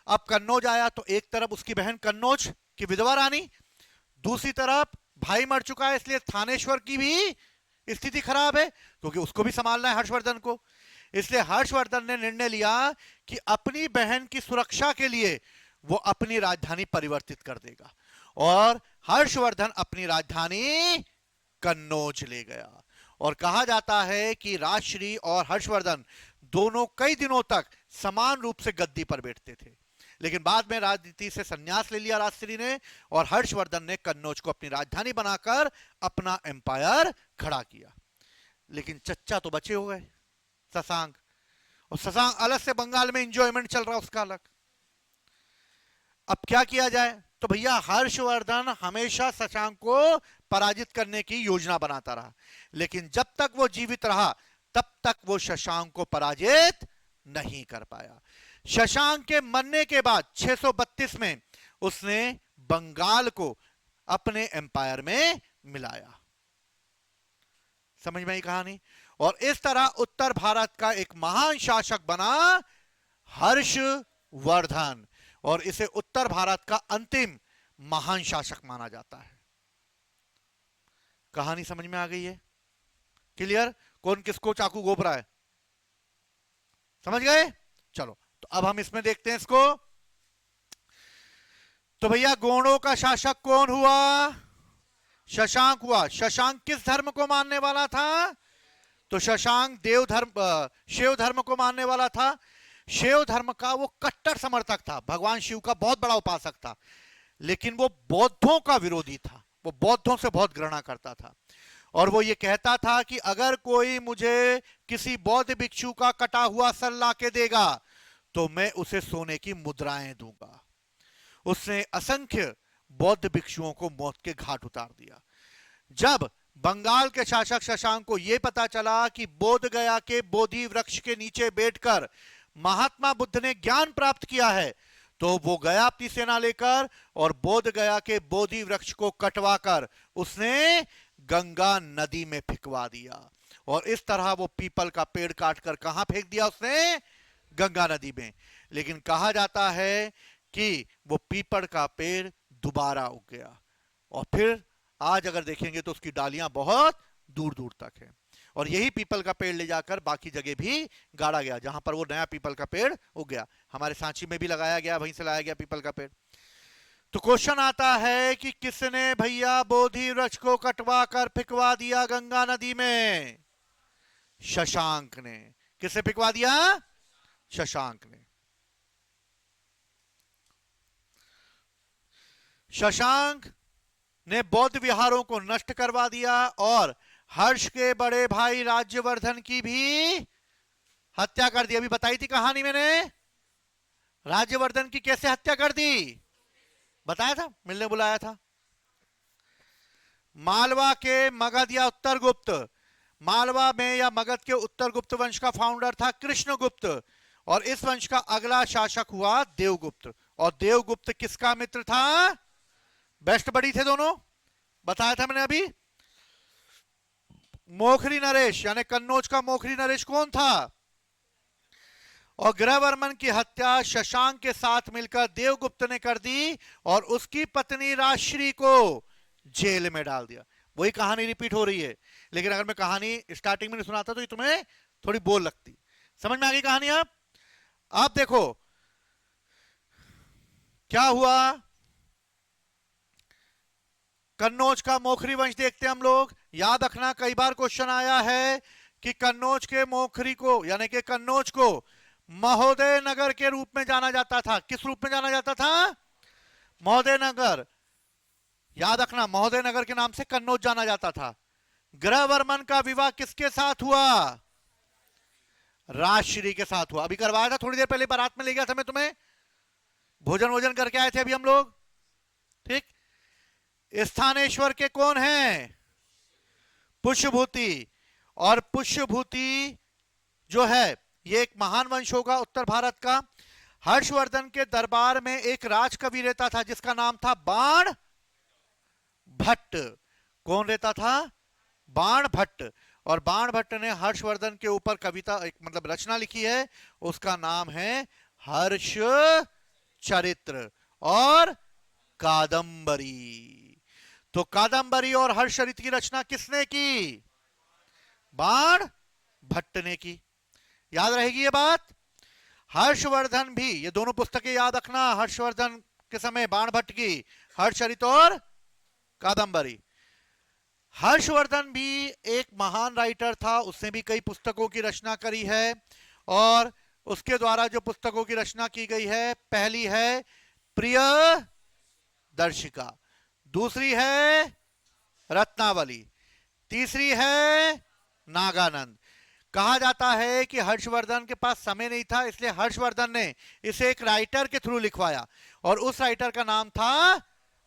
अब कन्नौज आया तो एक तरफ उसकी बहन कन्नौज की विधवा रानी, दूसरी तरफ भाई मर चुका है इसलिए थानेश्वर की भी स्थिति खराब है क्योंकि उसको भी संभालना है हर्षवर्धन को। इसलिए हर्षवर्धन ने निर्णय लिया कि अपनी बहन की सुरक्षा के लिए वो अपनी राजधानी परिवर्तित कर देगा और हर्षवर्धन अपनी राजधानी कन्नौज ले गया। और कहा जाता है कि राजश्री और हर्षवर्धन दोनों कई दिनों तक समान रूप से गद्दी पर बैठते थे। लेकिन बाद में राजनीति से संन्यास ले लिया राजश्री ने, और हर्षवर्धन ने कन्नौज को अपनी राजधानी बनाकर अपना एम्पायर खड़ा किया। लेकिन चच्चा तो बचे हो गए, शशांक, और शशांक अलग से बंगाल में एंजॉयमेंट चल रहा उसका अलग। अब क्या किया जाए? तो भैया हर्षवर्धन हमेशा शशांक को पराजित करने की योजना बनाता रहा, लेकिन जब तक वो जीवित रहा तब तक वो शशांक को पराजित नहीं कर पाया। शशांक के मरने के बाद 632 में उसने बंगाल को अपने एम्पायर में मिलाया। समझ में आई कहानी? और इस तरह उत्तर भारत का एक महान शासक बना हर्षवर्धन, और इसे उत्तर भारत का अंतिम महान शासक माना जाता है। कहानी समझ में आ गई है? क्लियर? कौन किसको चाकू घोंप रहा है? समझ गए? चलो, तो अब हम इसमें देखते हैं इसको। तो भैया गोंडों का शासक कौन हुआ? शशांक हुआ। शशांक किस धर्म को मानने वाला था? तो शशांक देव धर्म, शिव धर्म को मानने वाला था। शिव धर्म का वो कट्टर समर्थक था, भगवान शिव का बहुत बड़ा उपासक था, लेकिन वो बौद्धों का विरोधी था। वो बौद्धों से बहुत घृणा करता था, और वो ये कहता था कि अगर कोई मुझे किसी बौद्ध भिक्षु का कटा हुआ सर ला के देगा तो मैं उसे सोने की मुद्राएं दूंगा। उसने असंख्य बौद्ध भिक्षुओं को मौत के घाट उतार दिया। जब बंगाल के शासक शशांक को यह पता चला कि बोध गया के बोधि वृक्ष के नीचे बैठकर महात्मा बुद्ध ने ज्ञान प्राप्त किया है, तो वो गया अपनी सेना लेकर और बोध गया के बोधि वृक्ष को कटवाकर उसने गंगा नदी में फेंकवा दिया। और इस तरह वो पीपल का पेड़ काटकर कहां फेंक दिया उसने? गंगा नदी में। लेकिन कहा जाता है कि वो पीपल का पेड़ दोबारा उग गया, और फिर आज अगर देखेंगे तो उसकी डालियां बहुत दूर दूर तक है, और यही पीपल का पेड़ ले जाकर बाकी जगह भी गाड़ा गया जहां पर वो नया पीपल का पेड़ उग गया। हमारे सांची में भी लगाया गया, वहीं से लाया गया पीपल का पेड़। तो क्वेश्चन आता है कि किसने भैया बोधि वृक्ष को कटवा कर फेंकवा दिया गंगा नदी में? शशांक ने। किसने फेंकवा दिया? शशांक ने। शशांक ने बौद्ध विहारों को नष्ट करवा दिया और हर्ष के बड़े भाई राज्यवर्धन की भी हत्या कर दी। अभी बताई थी कहानी मैंने, राज्यवर्धन की कैसे हत्या कर दी, बताया था, मिलने बुलाया था। मालवा के मगध या उत्तरगुप्त, मालवा में या मगध के उत्तरगुप्त वंश का फाउंडर था कृष्णगुप्त, और इस वंश का अगला शासक हुआ देवगुप्त। और देवगुप्त किसका मित्र था? बेस्ट बड़ी थे दोनों, बताया था मैंने अभी। मोखरी नरेश यानी कन्नौज का मोखरी नरेश कौन था? और ग्रहवर्मन की हत्या शशांक के साथ मिलकर देवगुप्त ने कर दी और उसकी पत्नी राजश्री को जेल में डाल दिया। वही कहानी रिपीट हो रही है, लेकिन अगर मैं कहानी स्टार्टिंग में नहीं सुनाता तो ये तुम्हें थोड़ी बोर लगती। समझ में आ गई कहानी? आप देखो क्या हुआ। कन्नौज का मोखरी वंश देखते हैं हम लोग। याद रखना कई बार क्वेश्चन आया है कि कन्नौज के मोखरी को यानी कि कन्नौज को महोदय नगर के रूप में जाना जाता था। किस रूप में जाना जाता था? महोदय नगर। याद रखना महोदय नगर के नाम से कन्नौज जाना जाता था। ग्रहवर्मन का विवाह किसके साथ हुआ? राजश्री के साथ हुआ। अभी करवाया था थोड़ी देर पहले, बारात में ले गया था मैं तुम्हें, भोजन वोजन करके आए थे अभी हम लोग, ठीक। स्थानेश्वर के कौन हैं? पुष्यभूति। और पुष्यभूति जो है ये एक महान वंश होगा उत्तर भारत का। हर्षवर्धन के दरबार में एक राजकवि रहता था जिसका नाम था बाण भट्ट। कौन रहता था? बाण भट्ट। और बाण भट्ट ने हर्षवर्धन के ऊपर कविता एक मतलब रचना लिखी है, उसका नाम है हर्ष चरित्र और कादंबरी। तो कादंबरी और हर्षचरित्र की रचना किसने की? बाण भट्ट ने की। याद रहेगी ये बात। हर्षवर्धन भी, ये दोनों पुस्तकें याद रखना, हर्षवर्धन के समय बाण भट्ट की हर्षचरित्र और कादंबरी। हर्षवर्धन भी एक महान राइटर था, उसने भी कई पुस्तकों की रचना करी है और उसके द्वारा जो पुस्तकों की रचना की गई है, पहली है प्रिय दर्शिका, दूसरी है रत्नावली, तीसरी है नागानंद। कहा जाता है कि हर्षवर्धन के पास समय नहीं था, इसलिए हर्षवर्धन ने इसे एक राइटर के थ्रू लिखवाया और उस राइटर का नाम था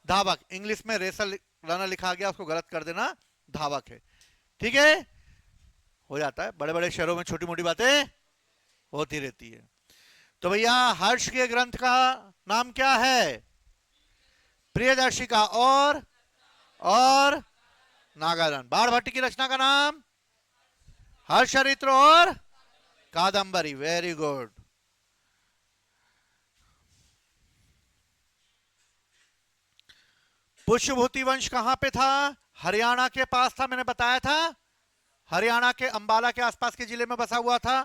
धावक। इंग्लिश में रेसल रनर लिखा गया, उसको गलत कर देना, धावक है। ठीक है, हो जाता है, बड़े बड़े शहरों में छोटी मोटी बातें होती रहती है। तो भैया हर्ष के ग्रंथ का नाम क्या है? प्रियदर्शिका और नागानंद। बाण भट्ट की रचना का नाम हर्षचरित्र और कादंबरी। Very good. पुष्यभूति वंश कहां पे था? हरियाणा के पास था, मैंने बताया था, हरियाणा के अंबाला के आसपास के जिले में बसा हुआ था।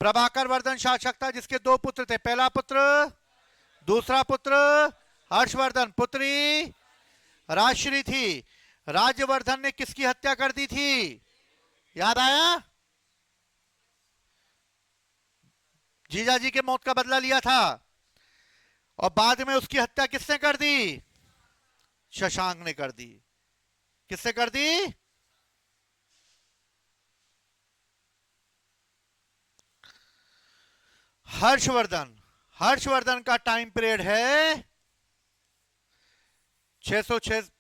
प्रभाकर वर्धन शासक था जिसके दो पुत्र थे, पहला पुत्र, दूसरा पुत्र हर्षवर्धन, पुत्री राजश्री थी। राज्यवर्धन ने किसकी हत्या कर दी थी? याद आया? जीजाजी के मौत का बदला लिया था और बाद में उसकी हत्या किसने कर दी? शशांक ने कर दी। किससे कर दी? हर्षवर्धन। हर्षवर्धन का टाइम पीरियड है 606।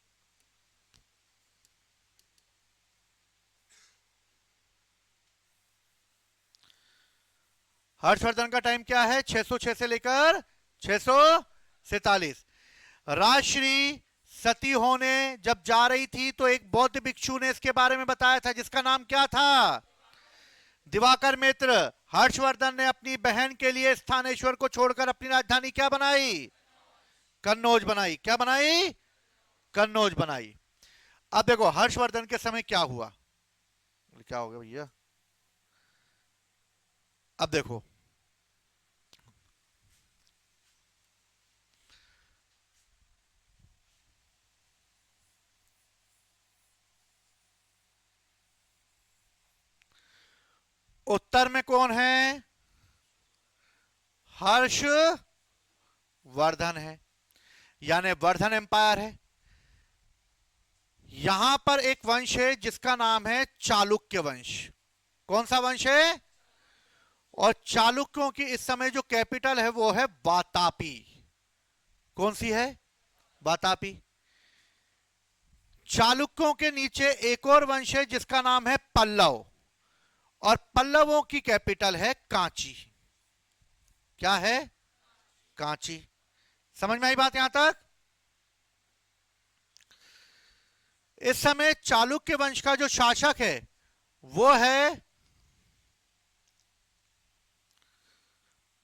हर्षवर्धन का टाइम क्या है? 606 से लेकर 647। राजश्री सती होने जब जा रही थी तो एक बौद्ध भिक्षु ने इसके बारे में बताया था, जिसका नाम क्या था? दिवाकर मित्र। हर्षवर्धन ने अपनी बहन के लिए स्थानेश्वर को छोड़कर अपनी राजधानी क्या बनाई? कन्नौज बनाई। क्या बनाई? कन्नौज बनाई। अब देखो हर्षवर्धन के समय क्या हुआ, क्या हो गया भैया? अब देखो उत्तर में कौन है? हर्षवर्धन है, यानी वर्धन एम्पायर है। यहां पर एक वंश है जिसका नाम है चालुक्य वंश। कौन सा वंश है? और चालुक्यों की इस समय जो कैपिटल है वो है वातापी। कौन सी है? वातापी। चालुक्यों के नीचे एक और वंश है जिसका नाम है पल्लव, और पल्लवों की कैपिटल है कांची। क्या है? कांची। समझ में आई बात यहां तक? इस समय चालुक्य वंश का जो शासक है वो है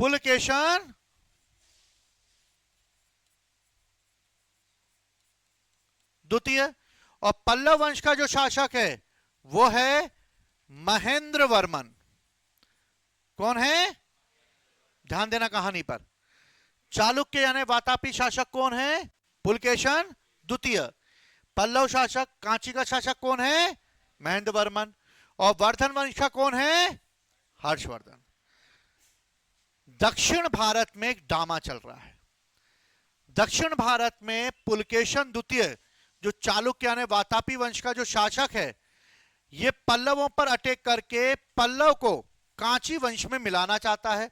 पुलकेशन द्वितीय, और पल्लव वंश का जो शासक है वो है महेंद्र वर्मन। कौन है? ध्यान देना कहानी पर। चालुक्य यानी वातापी शासक कौन है? पुलकेशन द्वितीय। पल्लव शासक, कांची का शासक कौन है? महेंद्र वर्मन। और वर्धन वंश का कौन है? हर्षवर्धन। दक्षिण भारत में एक ड्रामा चल रहा है। दक्षिण भारत में पुलकेशन द्वितीय जो चालुक्य यानी वातापी वंश का जो शासक है, ये पल्लवों पर अटैक करके पल्लव को कांची वंश में मिलाना चाहता है,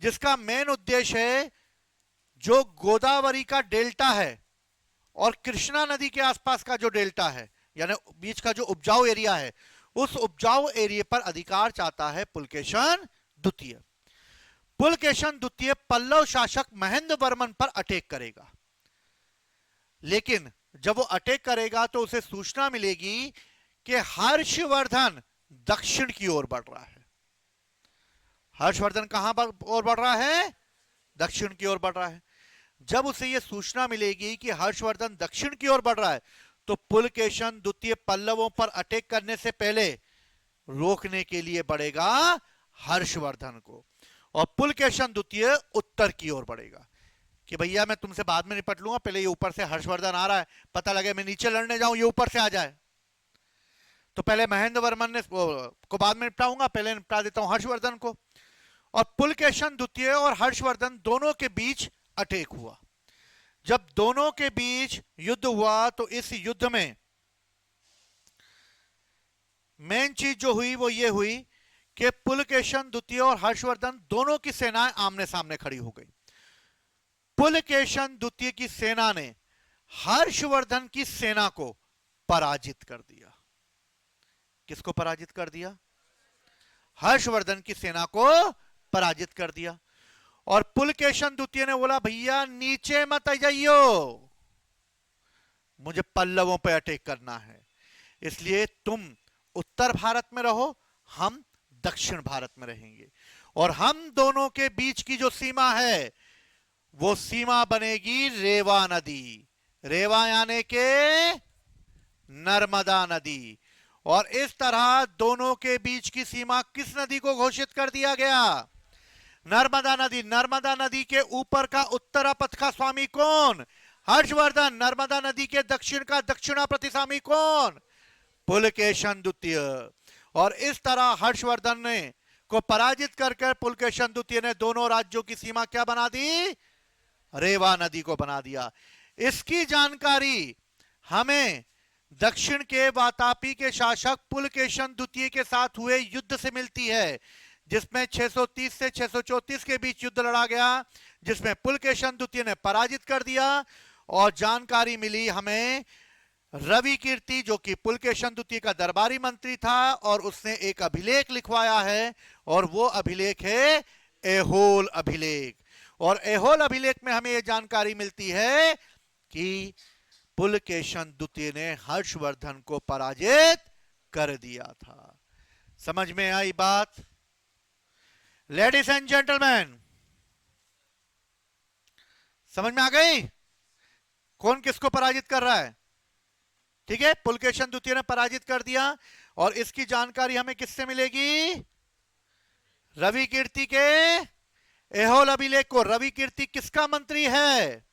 जिसका मेन उद्देश्य है जो गोदावरी का डेल्टा है और कृष्णा नदी के आसपास का जो डेल्टा है, यानी बीच का जो उपजाऊ एरिया है, उस उपजाऊ एरिया पर अधिकार चाहता है पुलकेशन द्वितीय। पुलकेशन द्वितीय पल्लव शासक महेंद्र वर्मन पर अटैक करेगा, लेकिन जब वो अटैक करेगा तो उसे सूचना मिलेगी कि हर्षवर्धन दक्षिण की ओर बढ़ रहा है। हर्षवर्धन कहां पर ओर बढ़ रहा है? दक्षिण की ओर बढ़ रहा है। जब उसे यह सूचना मिलेगी कि हर्षवर्धन दक्षिण की ओर बढ़ रहा है तो पुलकेशन द्वितीय पल्लवों पर अटैक करने से पहले रोकने के लिए बढ़ेगा हर्षवर्धन को, और पुलकेशन द्वितीय उत्तर की ओर बढ़ेगा कि भैया मैं तुमसे बाद में निपट लूंगा, पहले ये ऊपर से हर्षवर्धन आ रहा है, पता लगे मैं नीचे लड़ने जाऊं ये ऊपर से आ जाए, तो पहले महेंद्र वर्मन ने को बाद में निपटाऊंगा, पहले निपटा देता हूं हर्षवर्धन को। और पुलकेशन द्वितीय और हर्षवर्धन दोनों के बीच अटैक हुआ। जब दोनों के बीच युद्ध हुआ तो इस युद्ध में मेन चीज जो हुई वो ये हुई कि पुलकेशन द्वितीय और हर्षवर्धन दोनों की सेनाएं आमने सामने खड़ी हो गई। पुलकेशन द्वितीय की सेना ने हर्षवर्धन की सेना को पराजित कर दिया। किसको पराजित कर दिया? हर्षवर्धन की सेना को पराजित कर दिया। और पुलकेशन द्वितीय ने बोला भैया नीचे मत जाइयो, मुझे पल्लवों पे अटैक करना है, इसलिए तुम उत्तर भारत में रहो, हम दक्षिण भारत में रहेंगे, और हम दोनों के बीच की जो सीमा है वो सीमा बनेगी रेवा नदी। रेवा यानी के नर्मदा नदी। और इस तरह दोनों के बीच की सीमा किस नदी को घोषित कर दिया गया? नर्मदा नदी। नर्मदा नदी के ऊपर का उत्तरा पथ का स्वामी कौन? हर्षवर्धन। नर्मदा नदी के दक्षिण का दक्षिणा प्रतिस्वामी कौन? पुलकेशन द्वितीय। और इस तरह हर्षवर्धन ने को पराजित कर पुलकेशन द्वितीय ने दोनों राज्यों की सीमा क्या बना दी? रेवा नदी को बना दिया। इसकी जानकारी हमें दक्षिण के वातापी के शासक पुलकेशन द्वितीय के साथ हुए युद्ध से मिलती है, जिसमें 630 से 634 के बीच युद्ध लड़ा गया, जिसमें पुलकेशन द्वितीय ने पराजित कर दिया। और जानकारी मिली हमें रवि कीर्ति, जो कि पुलकेशन द्वितीय का दरबारी मंत्री था, और उसने एक अभिलेख लिखवाया है, और वो अभिलेख है ऐहोल अभिलेख। और ऐहोल अभिलेख में हमें यह जानकारी मिलती है कि पुलकेशन द्वितीय ने हर्षवर्धन को पराजित कर दिया था। समझ में आई बात? लेडीज एंड जेंटलमैन, समझ में आ गई कौन किसको पराजित कर रहा है? ठीक है, पुलकेशन द्वितीय ने पराजित कर दिया। और इसकी जानकारी हमें किससे मिलेगी? रवि कीर्ति के ऐहोल अभिलेख को। रवि कीर्ति किसका मंत्री है?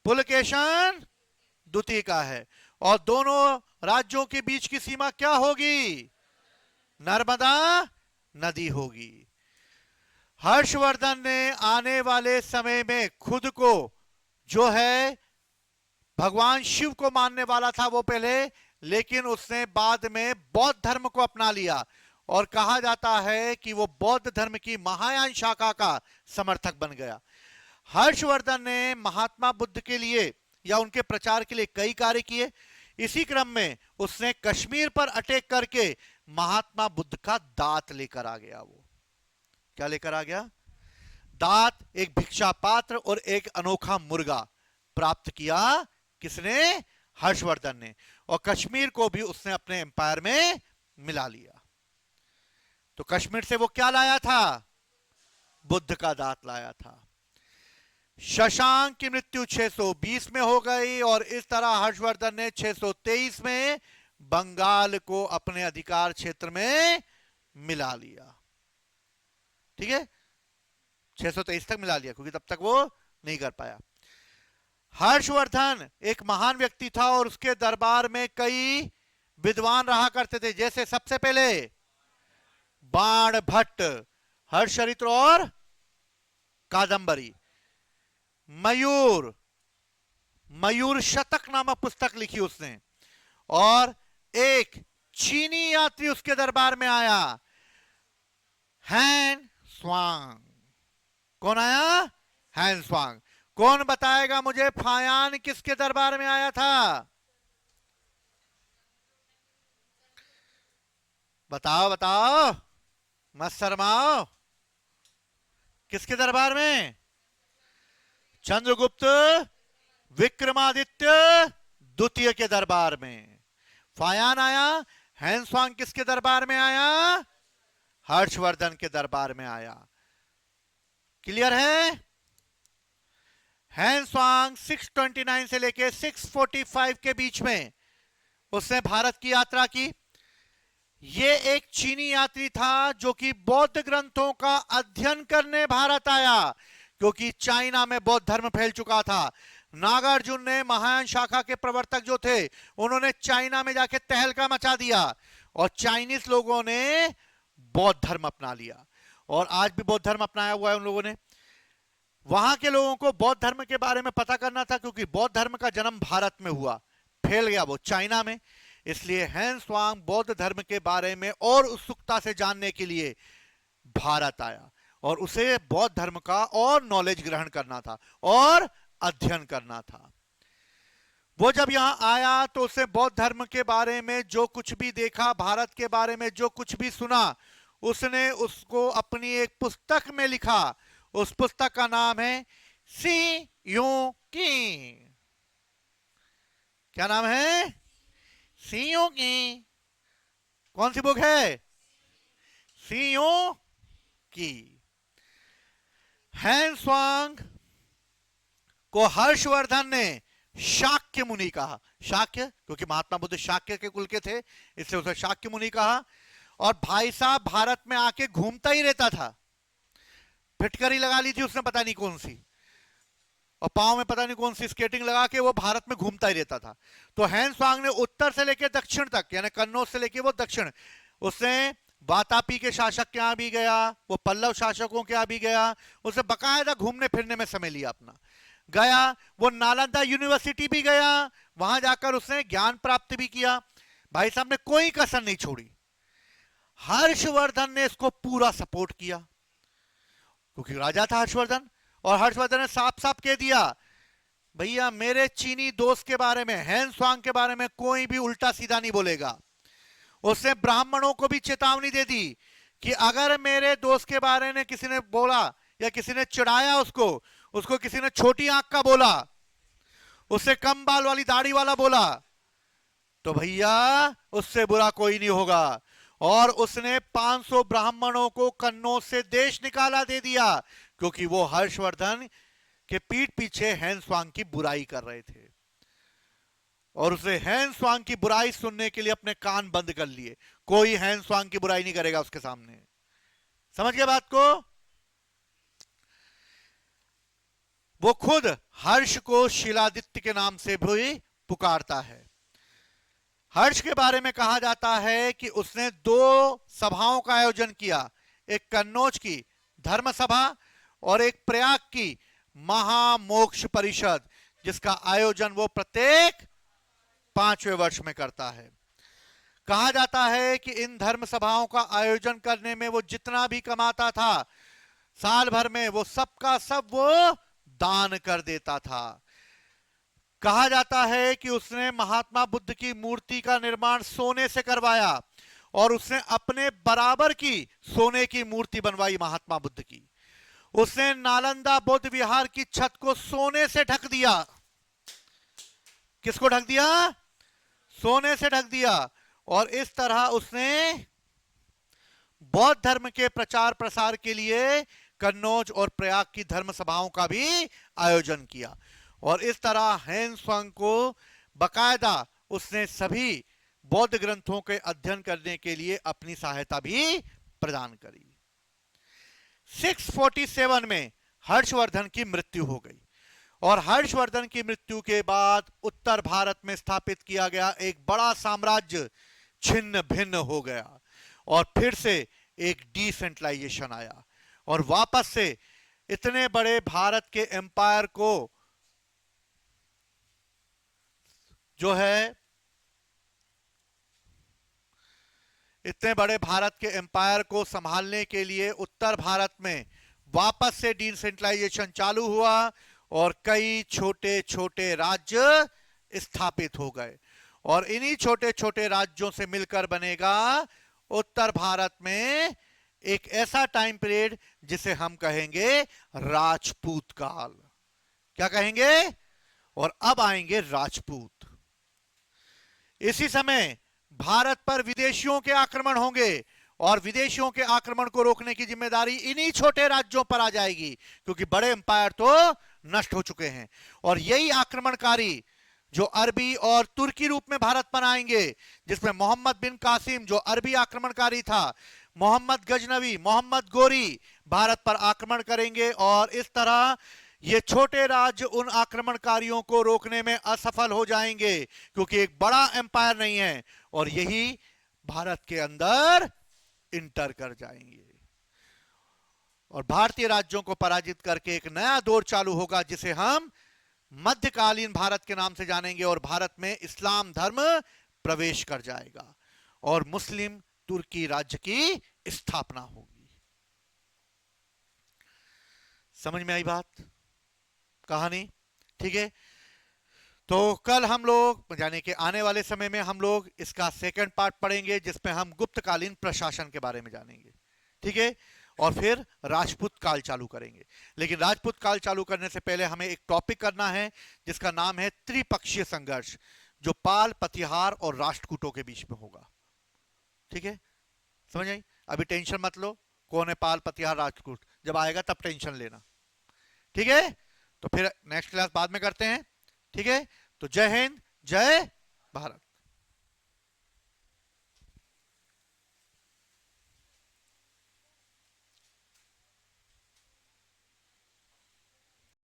पुलकेशन द्वितीय का है। और दोनों राज्यों के बीच की सीमा क्या होगी? नर्मदा नदी होगी। हर्षवर्धन ने आने वाले समय में खुद को जो है भगवान शिव को मानने वाला था वो पहले, लेकिन उसने बाद में बौद्ध धर्म को अपना लिया, और कहा जाता है कि वो बौद्ध धर्म की महायान शाखा का समर्थक बन गया। हर्षवर्धन ने महात्मा बुद्ध के लिए या उनके प्रचार के लिए कई कार्य किए। इसी क्रम में उसने कश्मीर पर अटैक करके महात्मा बुद्ध का दांत लेकर आ गया। वो क्या लेकर आ गया? दांत, एक भिक्षा पात्र और एक अनोखा मुर्गा प्राप्त किया। किसने? हर्षवर्धन ने। और कश्मीर को भी उसने अपने एम्पायर में मिला लिया। तो कश्मीर से वो क्या लाया था? बुद्ध का दांत लाया था। शशांक की मृत्यु 620 में हो गई, और इस तरह हर्षवर्धन ने 623 में बंगाल को अपने अधिकार क्षेत्र में मिला लिया। ठीक है, 623 तक मिला लिया, क्योंकि तब तक वो नहीं कर पाया। हर्षवर्धन एक महान व्यक्ति था, और उसके दरबार में कई विद्वान रहा करते थे। जैसे सबसे पहले बाण भट्ट, हर्षचरित्र और कादंबरी। मयूर शतक नामक पुस्तक लिखी उसने। और एक चीनी यात्री उसके दरबार में आया, हैन स्वांग। कौन आया? हैन स्वांग। कौन बताएगा मुझे फायान किसके दरबार में आया था? बताओ बताओ, मत शर्माओ। किसके दरबार में? चंद्रगुप्त विक्रमादित्य द्वितीय के दरबार में फायान आया। हैंसवांग किसके दरबार में आया? हर्षवर्धन के दरबार में आया। क्लियर है? हैंसवांग 629 से लेके 645 के बीच में उसने भारत की यात्रा की। ये एक चीनी यात्री था जो कि बौद्ध ग्रंथों का अध्ययन करने भारत आया, क्योंकि चाइना में बौद्ध धर्म फैल चुका था। नागार्जुन ने महायान शाखा के प्रवर्तक जो थे, उन्होंने चाइना में जाके तहलका मचा दिया, और चाइनीज लोगों ने बौद्ध धर्म अपना लिया। और आज भी बौद्ध धर्म अपनाया हुआ है उन लोगों ने। वहां के लोगों को बौद्ध धर्म के बारे में पता करना था, क्योंकि बौद्ध धर्म का जन्म भारत में हुआ, फैल गया वो चाइना में। इसलिए हेन स्वांग बौद्ध धर्म के बारे में और उत्सुकता से जानने के लिए भारत आया और उसे बौद्ध धर्म का और नॉलेज ग्रहण करना था और अध्ययन करना था। वो जब यहां आया तो उसे बौद्ध धर्म के बारे में जो कुछ भी देखा, भारत के बारे में जो कुछ भी सुना, उसने उसको अपनी एक पुस्तक में लिखा। उस पुस्तक का नाम है सी यू की। क्या नाम है? सी यू की। कौन सी बुक है? सी यू की। हेन स्वांग को हर्षवर्धन ने शाक्य मुनि कहा। शाक्य, क्योंकि महात्मा बुद्ध शाक्य के कुल के थे, इसलिए उसे शाक्य मुनि कहा। और भाई साहब भारत में आके घूमता ही रहता था। फिटकरी लगा ली थी उसने पता नहीं कौन सी, और पांव में पता नहीं कौन सी स्केटिंग लगा के वो भारत में घूमता ही रहता था। तो हेन स्वांग ने उत्तर से लेकर दक्षिण तक, यानी कन्नौज से लेकर वो दक्षिण, उसने वातापी के शासक के यहां भी गया, वो पल्लव शासकों के यहां भी गया, उसे बकायदा घूमने फिरने में समय लिया अपना। गया वो नालंदा यूनिवर्सिटी भी गया, वहां जाकर उसने ज्ञान प्राप्त भी किया। भाई साहब ने कोई कसर नहीं छोड़ी। हर्षवर्धन ने इसको पूरा सपोर्ट किया, क्योंकि राजा था हर्षवर्धन, और हर्षवर्धन ने साफ साफ कह दिया, भैया मेरे चीनी दोस्त के बारे में, हेन स्वांग के बारे में कोई भी उल्टा सीधा नहीं बोलेगा। उसने ब्राह्मणों को भी चेतावनी दे दी कि अगर मेरे दोस्त के बारे में किसी ने बोला या किसी ने चिढ़ाया उसको किसी ने छोटी आंख का बोला, उससे कम बाल वाली दाढ़ी वाला बोला, तो भैया उससे बुरा कोई नहीं होगा। और उसने 500 ब्राह्मणों को कन्नौज से देश निकाला दे दिया, क्योंकि वो हर्षवर्धन के पीठ पीछे हेन स्वांग की बुराई कर रहे थे, और उसे हेन स्वांग की बुराई सुनने के लिए अपने कान बंद कर लिए। कोई हेन स्वांग की बुराई नहीं करेगा उसके सामने। समझ गए बात को? वो खुद हर्ष को शिलादित्य के नाम से भी पुकारता है। हर्ष के बारे में कहा जाता है कि उसने 2 सभाओं का आयोजन किया, एक कन्नौज की धर्म सभा और एक प्रयाग की महामोक्ष परिषद, जिसका आयोजन वो प्रत्येक 5वें वर्ष में करता है। कहा जाता है कि इन धर्म सभाओं का आयोजन करने में वो जितना भी कमाता था साल भर में, वो सबका सब वो दान कर देता था। कहा जाता है कि उसने महात्मा बुद्ध की मूर्ति का निर्माण सोने से करवाया, और उसने अपने बराबर की सोने की मूर्ति बनवाई महात्मा बुद्ध की। उसने नालंदा बौद्ध विहार की छत को सोने से ढक दिया। किसको ढक दिया? सोने से ढक दिया। और इस तरह उसने बौद्ध धर्म के प्रचार प्रसार के लिए कन्नौज और प्रयाग की धर्म सभाओं का भी आयोजन किया। और इस तरह हेन स्वांग को बकायदा उसने सभी बौद्ध ग्रंथों के अध्ययन करने के लिए अपनी सहायता भी प्रदान करी। 647 में हर्षवर्धन की मृत्यु हो गई, और हर्षवर्धन की मृत्यु के बाद उत्तर भारत में स्थापित किया गया एक बड़ा साम्राज्य छिन्न भिन्न हो गया, और फिर से एक डिसेंट्रलाइजेशन आया, और वापस से इतने बड़े भारत के एम्पायर को जो है, इतने बड़े भारत के एम्पायर को संभालने के लिए उत्तर भारत में वापस से डिसेंट्रलाइजेशन चालू हुआ, और कई छोटे छोटे राज्य स्थापित हो गए, और इन्हीं छोटे छोटे राज्यों से मिलकर बनेगा उत्तर भारत में एक ऐसा टाइम पीरियड जिसे हम कहेंगे राजपूत काल। क्या कहेंगे? और अब आएंगे राजपूत। इसी समय भारत पर विदेशियों के आक्रमण होंगे, और विदेशियों के आक्रमण को रोकने की जिम्मेदारी इन्हीं छोटे राज्यों पर आ जाएगी, क्योंकि बड़े एम्पायर तो नष्ट हो चुके हैं। और यही आक्रमणकारी जो अरबी और तुर्की रूप में भारत पर आएंगे, जिसमें मोहम्मद बिन कासिम जो अरबी आक्रमणकारी था, मोहम्मद गजनवी, मोहम्मद गोरी भारत पर आक्रमण करेंगे, और इस तरह ये छोटे राज्य उन आक्रमणकारियों को रोकने में असफल हो जाएंगे, क्योंकि एक बड़ा एम्पायर नहीं है, और यही भारत के अंदर इंटर कर जाएंगे। और भारतीय राज्यों को पराजित करके एक नया दौर चालू होगा जिसे हम मध्यकालीन भारत के नाम से जानेंगे, और भारत में इस्लाम धर्म प्रवेश कर जाएगा और मुस्लिम तुर्की राज्य की स्थापना होगी। समझ में आई बात, कहानी? ठीक है, तो कल हम लोग यानी कि आने वाले समय में हम लोग इसका सेकंड पार्ट पढ़ेंगे जिसमें हम गुप्तकालीन प्रशासन के बारे में जानेंगे। ठीक है, और फिर राजपूत काल चालू करेंगे। लेकिन राजपूत काल चालू करने से पहले हमें एक टॉपिक करना है जिसका नाम है त्रिपक्षीय संघर्ष, जो पाल, प्रतिहार और राष्ट्रकूटों के बीच में होगा। ठीक है, समझ आई? अभी टेंशन मत लो, कौन है पाल, प्रतिहार, राष्ट्रकूट, जब आएगा तब टेंशन लेना। ठीक है, तो फिर नेक्स्ट क्लास बाद में करते हैं। ठीक है, तो जय हिंद, जय भारत।